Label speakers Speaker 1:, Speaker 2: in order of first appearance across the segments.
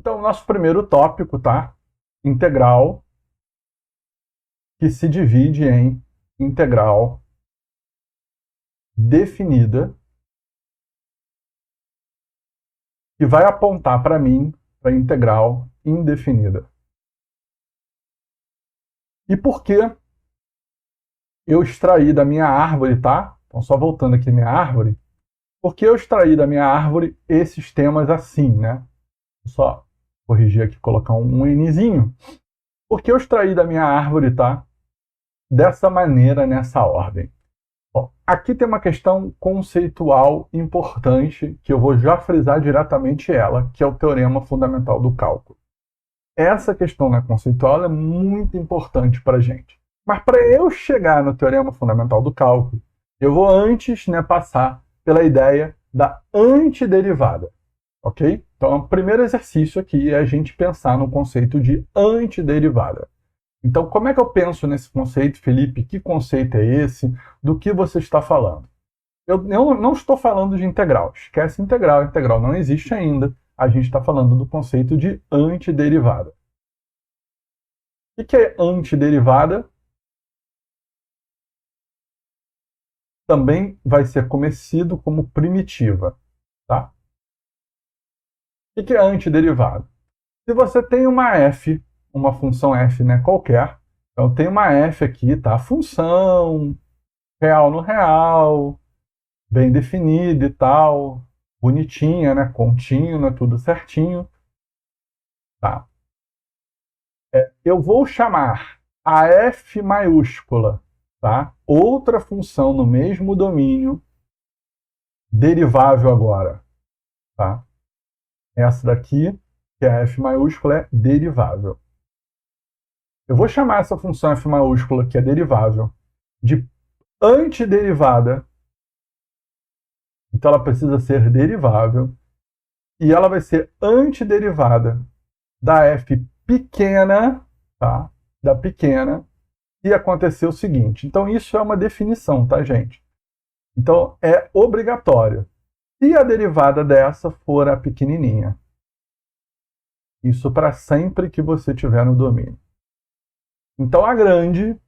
Speaker 1: Então, nosso primeiro tópico, tá? Integral que se divide em integral definida, que vai apontar para mim para integral indefinida. E por que eu extraí da minha árvore, tá? Então, só voltando aqui minha árvore, porque eu extraí da minha árvore esses temas assim, né? Vou só corrigir aqui, colocar um Nzinho. Porque eu extraí da minha árvore, tá? Dessa maneira, nessa ordem. Bom, aqui tem uma questão conceitual importante, que eu vou já frisar diretamente ela, que é o teorema fundamental do cálculo. Essa questão, né, conceitual é muito importante para a gente. Mas para eu chegar no teorema fundamental do cálculo, eu vou antes, né, passar pela ideia da antiderivada. Ok? Então, o primeiro exercício aqui é a gente pensar no conceito de antiderivada. Então, como é que eu penso nesse conceito, Felipe? Que conceito é esse? Do que você está falando? Eu não estou falando de integral. Esquece integral. Integral não existe ainda. A gente está falando do conceito de antiderivada. O que é antiderivada? Também vai ser conhecido como primitiva. Tá? O que é antiderivada? Se você tem uma f, uma função f, né, qualquer, então tem uma f aqui, tá? Função real no real, bem definida e tal, bonitinha, né? Contínua, tudo certinho. Tá. Eu vou chamar a f maiúscula, tá? Outra função no mesmo domínio, derivável agora, tá? Essa daqui, que é a f maiúscula, é derivável. Eu vou chamar essa função f maiúscula, que é derivável, de antiderivada. Então ela precisa ser derivável. E ela vai ser antiderivada da f pequena, tá? Da pequena, se acontecer o seguinte. Então isso é uma definição, tá, gente? Então é obrigatório. Se a derivada dessa for a pequenininha. Isso para sempre que você tiver no domínio. Então a grande,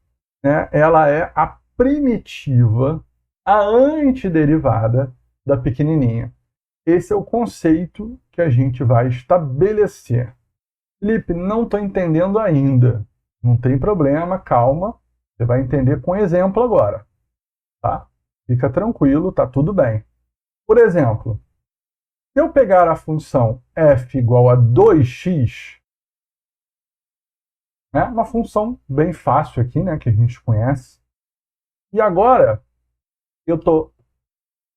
Speaker 1: né, ela é a primitiva, a antiderivada da pequenininha. Esse é o conceito que a gente vai estabelecer. Felipe, não estou entendendo ainda. Não tem problema, calma. Você vai entender com exemplo agora. Tá? Fica tranquilo, tá tudo bem. Por exemplo, se eu pegar a função f igual a 2x, né, uma função bem fácil aqui, né, que a gente conhece, e agora eu estou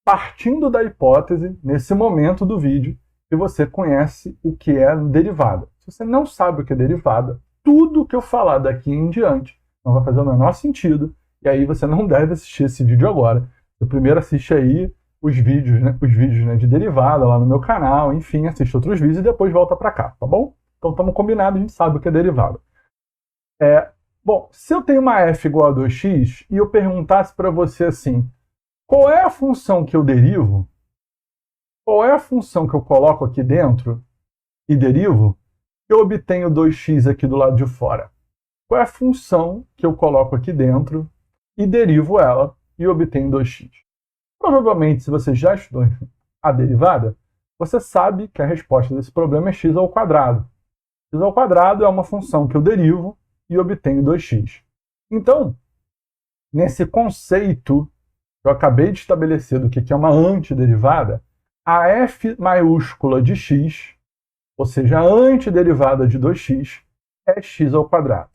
Speaker 1: partindo da hipótese, nesse momento do vídeo, que você conhece o que é derivada. Se você não sabe o que é derivada, tudo que eu falar daqui em diante não vai fazer o menor sentido, e aí você não deve assistir esse vídeo agora. Você primeiro assiste aí os vídeos, né, de derivada lá no meu canal, enfim, assiste outros vídeos e depois volta para cá, tá bom? Então estamos combinados, a gente sabe o que é derivada. Bom, se eu tenho uma f igual a 2x e eu perguntasse para você assim, qual é a função que eu derivo? Qual é a função que eu coloco aqui dentro e derivo? Eu obtenho 2x aqui do lado de fora. Qual é a função que eu coloco aqui dentro e derivo ela e obtenho 2x? Provavelmente, se você já estudou a derivada, você sabe que a resposta desse problema é x ao quadrado. X ao quadrado é uma função que eu derivo e obtenho 2x. Então, nesse conceito que eu acabei de estabelecer do que é uma antiderivada, a f maiúscula de x, ou seja, a antiderivada de 2x, é x ao quadrado.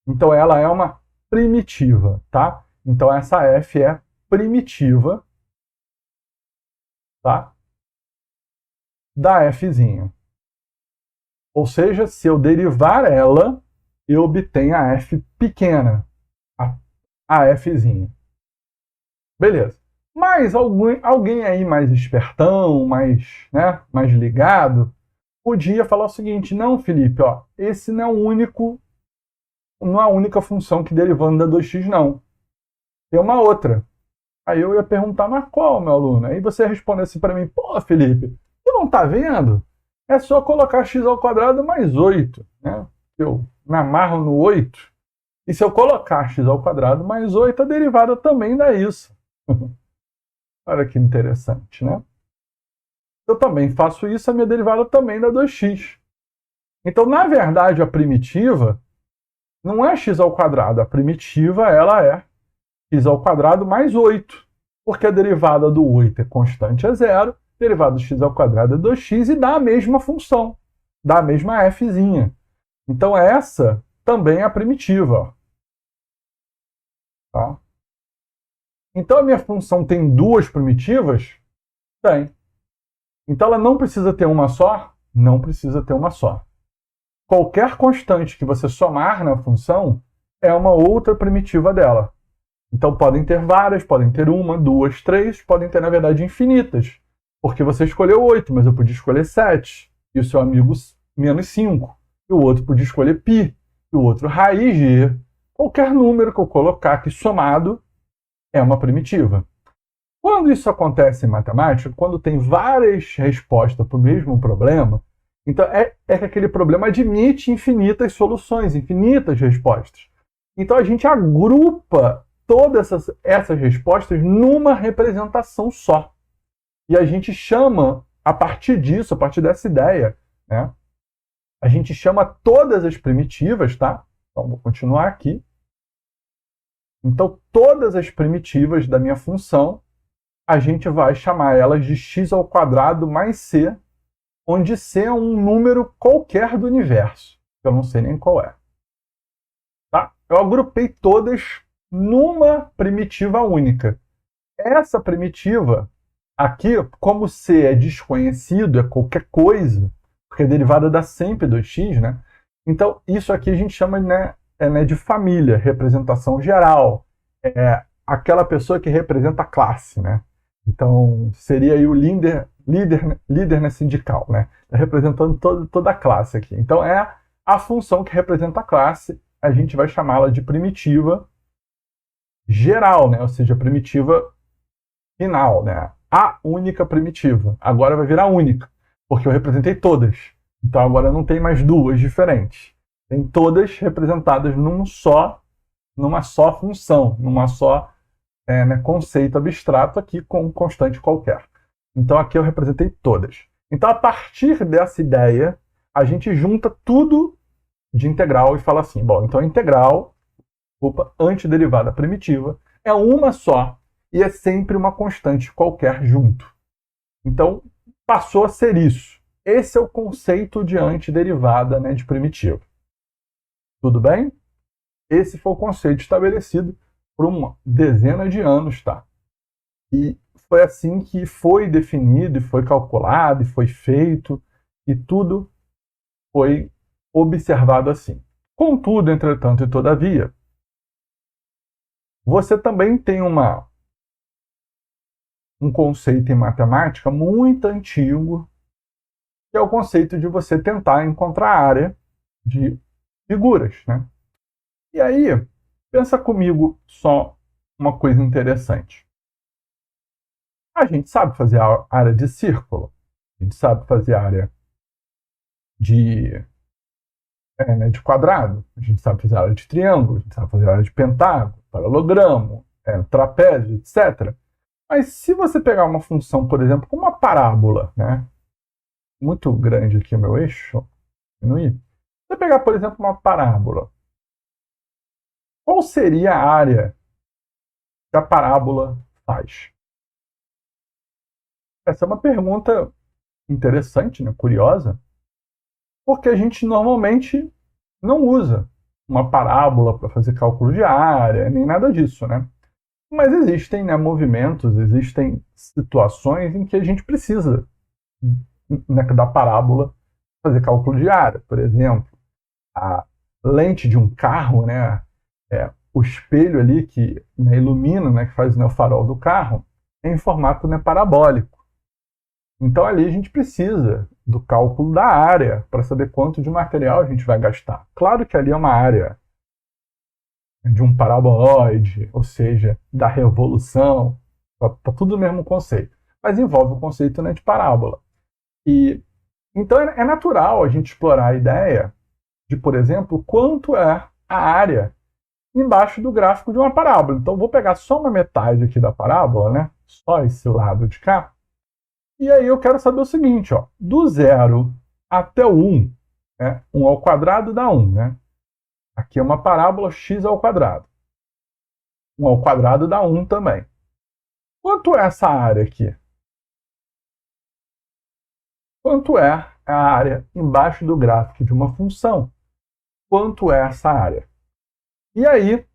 Speaker 1: Então ela é uma primitiva, tá? Então essa f é primitiva, tá? Da fzinha. Ou seja, se eu derivar ela, eu obtenho a f pequena, a fzinha. Beleza. Mas alguém aí mais espertão, mais ligado, podia falar o seguinte, não, Felipe, ó, esse não é a única função que derivando da 2x, não. Tem uma outra. Aí eu ia perguntar, mas qual, meu aluno? Aí você respondesse para mim, pô, Felipe, tu não tá vendo é só colocar x ao quadrado mais 8. Né? Eu me amarro no 8. E se eu colocar x ao quadrado mais 8, a derivada também dá isso. Olha que interessante, né? Eu também faço isso, a minha derivada também dá 2x. Então, na verdade, a primitiva não é x ao quadrado. A primitiva, ela é x ao quadrado mais 8. Porque a derivada do 8 é constante, é zero. A derivada do x ao quadrado é 2x e dá a mesma função. Dá a mesma fzinha. Então, essa também é a primitiva. Tá? Então, a minha função tem duas primitivas? Tem. Então, ela não precisa ter uma só? Não precisa ter uma só. Qualquer constante que você somar na função é uma outra primitiva dela. Então, podem ter várias, podem ter uma, duas, três, podem ter, na verdade, infinitas. Porque você escolheu 8, mas eu podia escolher 7. E o seu amigo menos 5. E o outro podia escolher π. E o outro raiz de qualquer número que eu colocar aqui somado é uma primitiva. Quando isso acontece em matemática, quando tem várias respostas para o mesmo problema, então é que aquele problema admite infinitas soluções, infinitas respostas. Então a gente agrupa todas essas respostas numa representação só. E a gente chama, a partir disso, a partir dessa ideia, né, a gente chama todas as primitivas, tá? Então vou continuar aqui. Então todas as primitivas da minha função, a gente vai chamar elas de x ao quadrado mais c, onde c é um número qualquer do universo. Eu não sei nem qual é. Tá? Eu agrupei todas numa primitiva única. Essa primitiva aqui, como c é desconhecido, é qualquer coisa, porque a derivada dá sempre 2x, né? Então, isso aqui a gente chama, né, de família, representação geral. É aquela pessoa que representa a classe, né? Então, seria aí o líder na sindical, né? Representando toda a classe aqui. Então, é a função que representa a classe, a gente vai chamá-la de primitiva geral, né? Ou seja, primitiva final, né? A única primitiva. Agora vai virar única, porque eu representei todas. Então, agora não tem mais duas diferentes. Tem todas representadas numa só função, numa só conceito abstrato aqui com um constante qualquer. Então aqui eu representei todas. Então a partir dessa ideia, a gente junta tudo de integral e fala assim, bom, então a integral, antiderivada primitiva, é uma só e é sempre uma constante qualquer junto. Então passou a ser isso. Esse é o conceito de antiderivada, né, de primitiva. Tudo bem? Esse foi o conceito estabelecido por uma dezena de anos, tá? E foi assim que foi definido, e foi calculado, e foi feito, e tudo foi observado assim. Contudo, entretanto e todavia, você também tem um conceito em matemática muito antigo, que é o conceito de você tentar encontrar a área de figuras, né? E aí, pensa comigo só uma coisa interessante. A gente sabe fazer a área de círculo, a gente sabe fazer a área de quadrado, a gente sabe fazer a área de triângulo, a gente sabe fazer a área de pentágono, paralogramo, trapézio, etc. Mas se você pegar uma função, por exemplo, como uma parábola, né, muito grande aqui o meu eixo, diminuir. Se você pegar, por exemplo, uma parábola, qual seria a área que a parábola faz? Essa é uma pergunta interessante, né, curiosa, porque a gente normalmente não usa uma parábola para fazer cálculo de área, nem nada disso, né? Mas existem, né, movimentos, existem situações em que a gente precisa, né, da parábola fazer cálculo de área. Por exemplo, a lente de um carro, né, o espelho ali que, né, ilumina, né, que faz, né, o farol do carro, é em formato, né, parabólico. Então ali a gente precisa do cálculo da área para saber quanto de material a gente vai gastar. Claro que ali é uma área de um paraboloide, ou seja, da revolução, tá tudo o mesmo conceito, mas envolve o conceito, né, de parábola. E Então é natural a gente explorar a ideia de, por exemplo, quanto é a área embaixo do gráfico de uma parábola. Então, vou pegar só uma metade aqui da parábola, né? Só esse lado de cá. E aí eu quero saber o seguinte, ó, do 0 até o 1, né? 1 ao quadrado dá 1, né? Aqui é uma parábola x ao quadrado. 1 ao quadrado dá 1 também. Quanto é essa área aqui? Quanto é a área embaixo do gráfico de uma função? Quanto é essa área? E aí,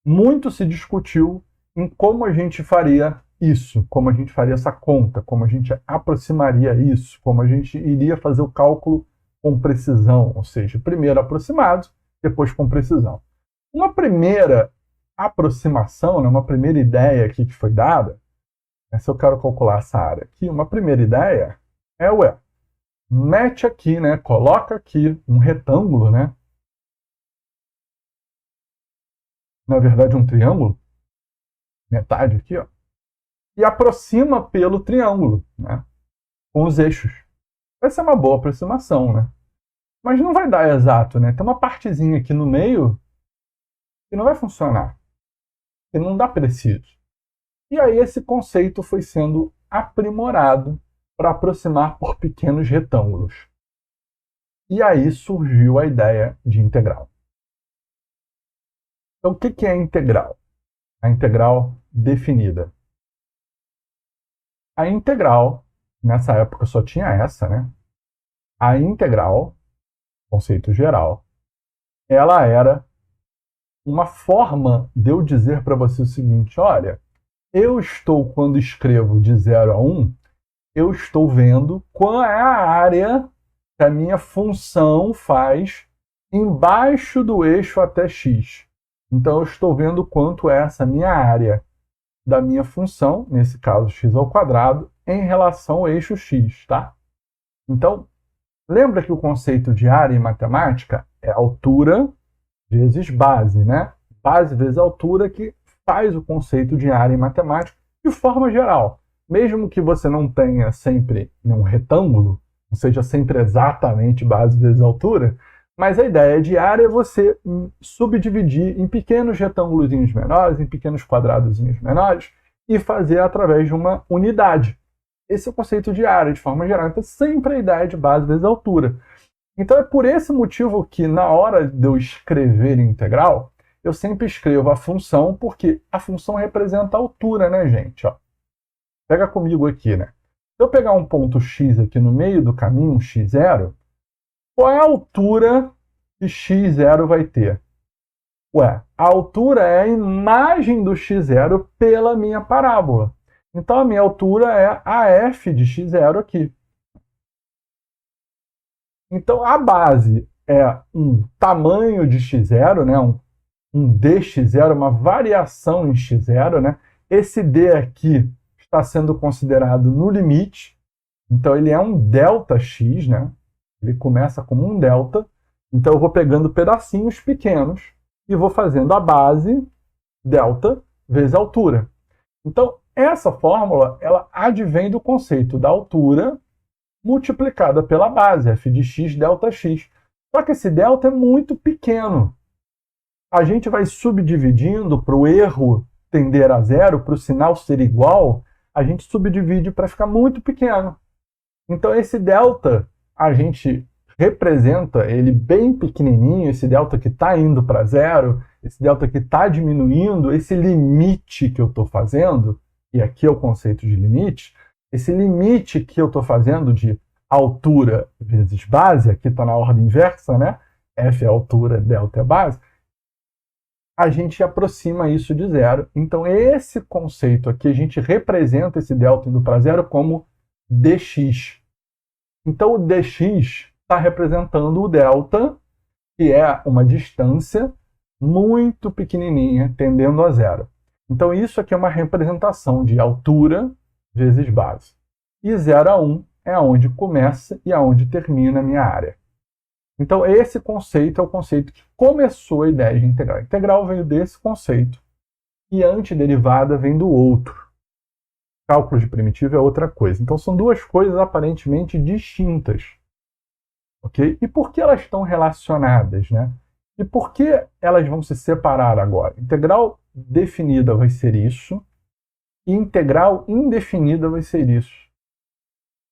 Speaker 1: muito se discutiu em como a gente faria isso, como a gente faria essa conta, como a gente aproximaria isso, como a gente iria fazer o cálculo com precisão, ou seja, primeiro aproximado, depois com precisão. Uma primeira aproximação, né, uma primeira ideia aqui que foi dada, se eu quero calcular essa área aqui, uma primeira ideia é, mete aqui, né, coloca aqui um retângulo, né, na verdade um triângulo, metade aqui, ó, e aproxima pelo triângulo, né, com os eixos. Vai ser uma boa aproximação, né? Mas não vai dar exato, né? Tem uma partezinha aqui no meio que não vai funcionar, que não dá preciso. E aí esse conceito foi sendo aprimorado para aproximar por pequenos retângulos. E aí surgiu a ideia de integral. Então, o que é a integral? A integral definida. A integral, nessa época só tinha essa, né? A integral, conceito geral, ela era uma forma de eu dizer para você o seguinte, olha, eu estou, quando escrevo de 0 a 1, eu estou vendo qual é a área que a minha função faz embaixo do eixo até x. Então, eu estou vendo quanto é essa minha área da minha função, nesse caso x ao quadrado, em relação ao eixo x, tá? Então, lembra que o conceito de área em matemática é altura vezes base, né? Base vezes altura que faz o conceito de área em matemática de forma geral. Mesmo que você não tenha sempre um retângulo, não seja sempre exatamente base vezes altura, mas a ideia de área é você subdividir em pequenos retângulos menores, em pequenos quadrados menores, e fazer através de uma unidade. Esse é o conceito de área, de forma geral. Então, sempre a ideia de base vezes altura. Então, é por esse motivo que, na hora de eu escrever integral, eu sempre escrevo a função, porque a função representa a altura, né, gente? Ó. Pega comigo aqui, né? Se eu pegar um ponto x aqui no meio do caminho, x0, qual é a altura que x0 vai ter? A altura é a imagem do x0 pela minha parábola. Então, a minha altura é a f de x0 aqui. Então, a base é um tamanho de x0, né? um dx0, uma variação em x0. Né? Esse d aqui está sendo considerado no limite. Então, ele é um ΔX, né? Ele começa como um delta. Então, eu vou pegando pedacinhos pequenos e vou fazendo a base delta vezes a altura. Então, essa fórmula ela advém do conceito da altura multiplicada pela base, f de x delta x. Só que esse delta é muito pequeno. A gente vai subdividindo para o erro tender a zero, para o sinal ser igual, a gente subdivide para ficar muito pequeno. Então, esse delta, a gente representa ele bem pequenininho, esse delta que está indo para zero, esse delta que está diminuindo, esse limite que eu estou fazendo, e aqui é o conceito de limite, esse limite que eu estou fazendo de altura vezes base, aqui está na ordem inversa, né? F é altura, delta é base, a gente aproxima isso de zero. Então, esse conceito aqui, a gente representa esse delta indo para zero como dx. Então, o dx está representando o delta, que é uma distância muito pequenininha, tendendo a zero. Então, isso aqui é uma representação de altura vezes base. E 0 a 1 é onde começa e aonde termina a minha área. Então, esse conceito é o conceito que começou a ideia de integral. A integral veio desse conceito e a antiderivada vem do outro. Cálculo de primitivo é outra coisa. Então, são duas coisas aparentemente distintas. ok? E por que elas estão relacionadas, né? E por que elas vão se separar agora? Integral definida vai ser isso, e integral indefinida vai ser isso.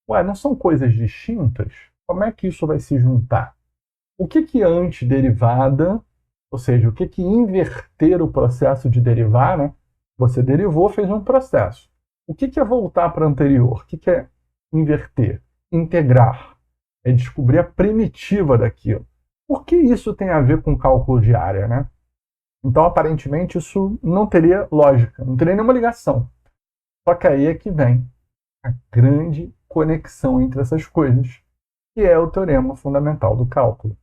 Speaker 1: Ué, não são coisas distintas? Como é que isso vai se juntar? O que é antiderivada, ou seja, o que inverter o processo de derivar, né? Você derivou, fez um processo. O que é voltar para o anterior? O que é inverter? Integrar. É descobrir a primitiva daquilo. Por que isso tem a ver com cálculo de área, né? Então, aparentemente, isso não teria lógica, não teria nenhuma ligação. Só que aí é que vem a grande conexão entre essas coisas, que é o teorema fundamental do cálculo.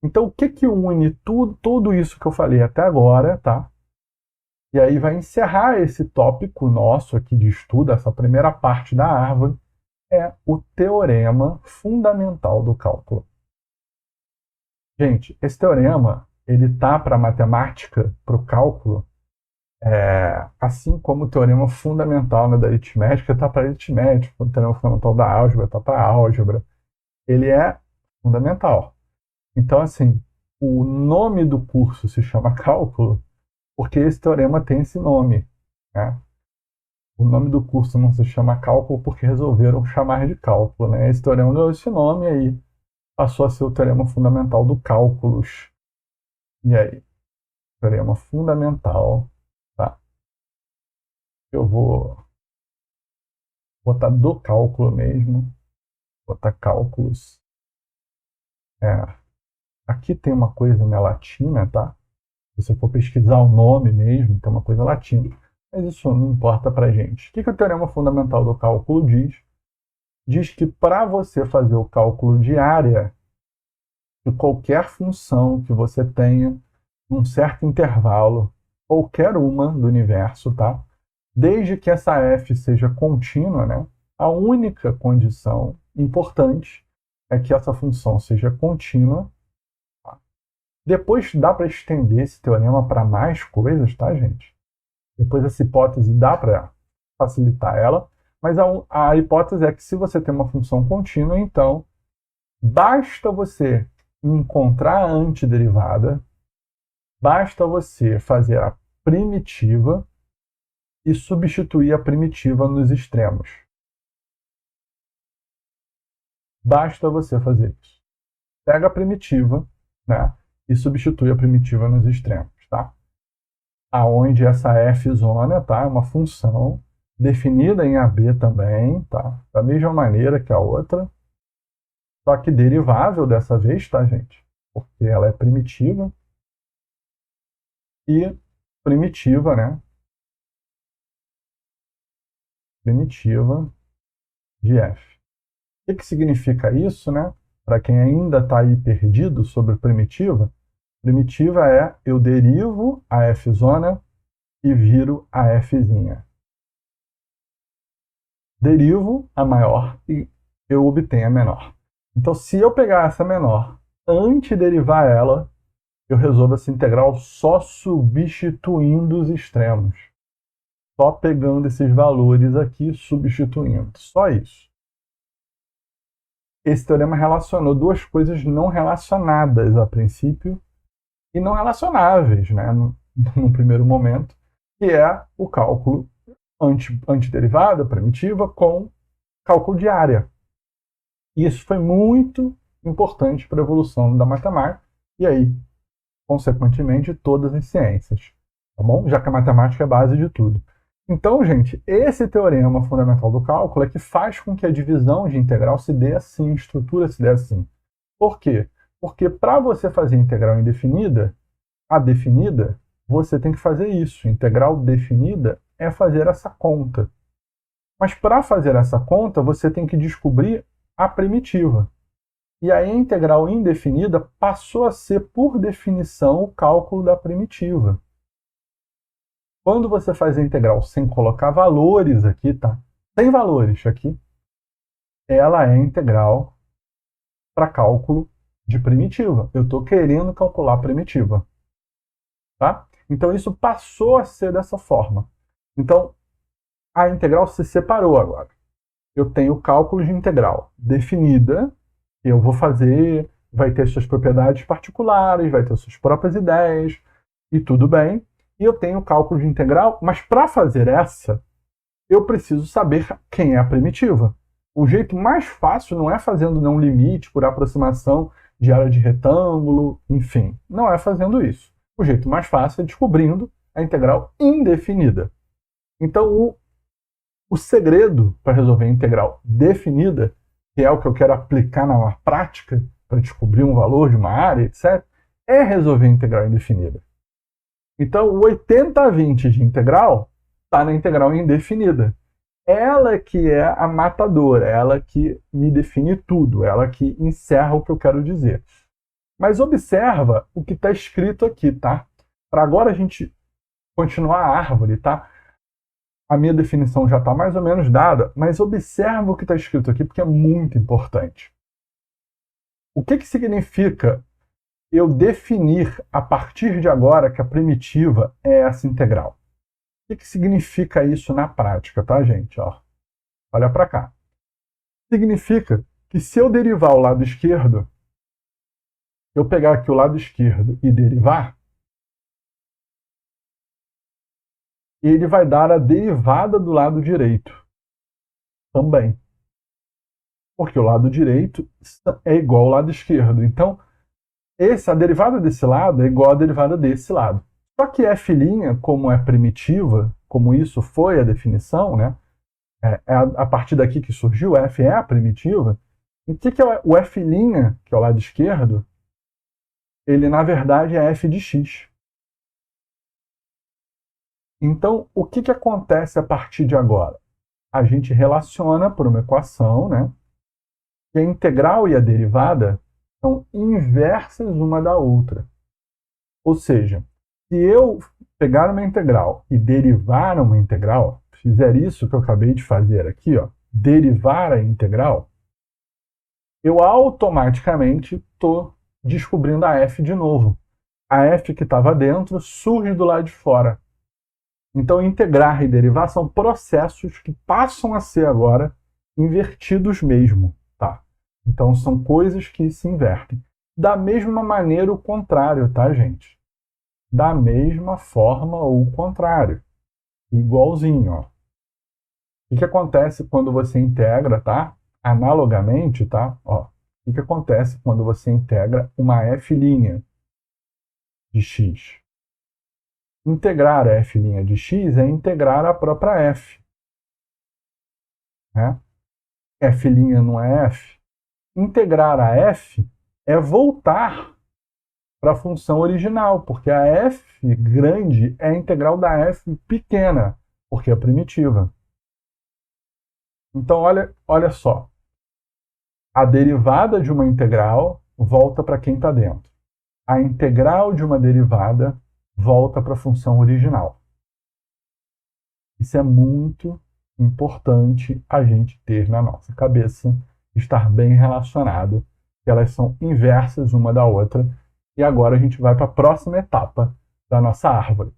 Speaker 1: Então, o que une tudo isso que eu falei até agora, tá? E aí vai encerrar esse tópico nosso aqui de estudo, essa primeira parte da árvore, é o teorema fundamental do cálculo. Gente, esse teorema, ele tá para a matemática, para o cálculo, assim como o teorema fundamental, né, da aritmética está para aritmética, o teorema fundamental da álgebra está para álgebra. Ele é fundamental. Então, assim, o nome do curso se chama cálculo porque esse teorema tem esse nome, né? O nome do curso não se chama cálculo porque resolveram chamar de cálculo, né? Esse teorema deu esse nome e aí passou a ser o teorema fundamental do cálculos. E aí, teorema fundamental, tá? Eu vou botar do cálculo mesmo, botar cálculos. Aqui tem uma coisa na latina, tá? Se você for pesquisar o nome mesmo, tem uma coisa latina. Mas isso não importa pra gente. O que o teorema fundamental do cálculo diz? Diz que para você fazer o cálculo de área de qualquer função que você tenha num certo intervalo, qualquer uma do universo, tá? Desde que essa f seja contínua, né? A única condição importante é que essa função seja contínua. Tá? Depois dá para estender esse teorema para mais coisas, tá, gente? Depois essa hipótese dá para facilitar ela, mas a hipótese é que se você tem uma função contínua, então basta você encontrar a antiderivada, basta você fazer a primitiva e substituir a primitiva nos extremos. Basta você fazer isso. Pega a primitiva, né, e substitui a primitiva nos extremos, tá? Aonde essa f zona, tá, é uma função definida em AB também, tá? Da mesma maneira que a outra, só que derivável dessa vez, tá, gente? Porque ela é primitiva. E primitiva, né? Primitiva de f. O que significa isso, né? Para quem ainda está aí perdido sobre primitiva, primitiva é eu derivo a f zona e viro a fzinha. Derivo a maior e eu obtenho a menor. Então, se eu pegar essa menor, antiderivar ela, eu resolvo essa integral só substituindo os extremos. Só pegando esses valores aqui, substituindo. Só isso. Esse teorema relacionou duas coisas não relacionadas a princípio e não relacionáveis, né, no primeiro momento, que é o cálculo antiderivada primitiva com cálculo de área. E isso foi muito importante para a evolução da matemática e aí, consequentemente, todas as ciências, tá bom? Já que a matemática é a base de tudo. Então, gente, esse teorema fundamental do cálculo é que faz com que a divisão de integral se dê assim, a estrutura se dê assim. Por quê? Porque para você fazer integral indefinida, a definida, você tem que fazer isso. Integral definida é fazer essa conta. Mas para fazer essa conta, você tem que descobrir a primitiva. E aí a integral indefinida passou a ser, por definição, o cálculo da primitiva. Quando você faz a integral sem colocar valores aqui, tá? Sem valores aqui, ela é integral para cálculo de primitiva. Eu estou querendo calcular a primitiva. Tá? Então isso passou a ser dessa forma. Então a integral se separou agora. Eu tenho cálculo de integral definida, eu vou fazer, vai ter suas propriedades particulares, vai ter suas próprias ideias, e tudo bem. E eu tenho cálculo de integral, mas para fazer essa, eu preciso saber quem é a primitiva. O jeito mais fácil não é fazendo não limite por aproximação de área de retângulo, enfim, não é fazendo isso. O jeito mais fácil é descobrindo a integral indefinida. Então, o segredo para resolver a integral definida, que é o que eu quero aplicar na prática para descobrir um valor de uma área, etc., é resolver a integral indefinida. Então, o 80/20 de integral está na integral indefinida. Ela que é a matadora, ela que me define tudo, ela que encerra o que eu quero dizer. Mas observa o que está escrito aqui, tá? Para agora a gente continuar a árvore, tá? A minha definição já está mais ou menos dada, mas observa o que está escrito aqui, porque é muito importante. O que significa eu definir a partir de agora que a primitiva é essa integral? O que significa isso na prática, tá, gente? Ó, olha para cá. Significa que se eu derivar o lado esquerdo, eu pegar aqui o lado esquerdo e derivar, ele vai dar a derivada do lado direito também. Porque o lado direito é igual ao lado esquerdo. Então, a derivada desse lado é igual à derivada desse lado. Só que f', como é primitiva, como isso foi a definição, né? É a partir daqui que surgiu, f é a primitiva. E o que é o f', que é o lado esquerdo? Ele, na verdade, é f de x. Então, o que acontece a partir de agora? A gente relaciona por uma equação, né? Que a integral e a derivada são inversas uma da outra. Ou seja, se eu pegar uma integral e derivar uma integral, fizer isso que eu acabei de fazer aqui, ó, derivar a integral, eu automaticamente estou descobrindo a f de novo. A f que estava dentro surge do lado de fora. Então, integrar e derivar são processos que passam a ser agora invertidos mesmo, tá? Então, são coisas que se invertem. Da mesma maneira, o contrário, tá, gente? Da mesma forma, o contrário. Igualzinho, ó. O que acontece quando você integra, tá? Analogamente, tá? Ó, o que acontece quando você integra uma f' de x? Integrar a f' de x é integrar a própria f. Né? F' não é f. Integrar a f é voltar para a função original, porque a f grande é a integral da f pequena, porque é primitiva. Então, olha só. A derivada de uma integral volta para quem está dentro. A integral de uma derivada volta para a função original. Isso é muito importante a gente ter na nossa cabeça, estar bem relacionado, que elas são inversas uma da outra. E agora a gente vai para a próxima etapa da nossa árvore.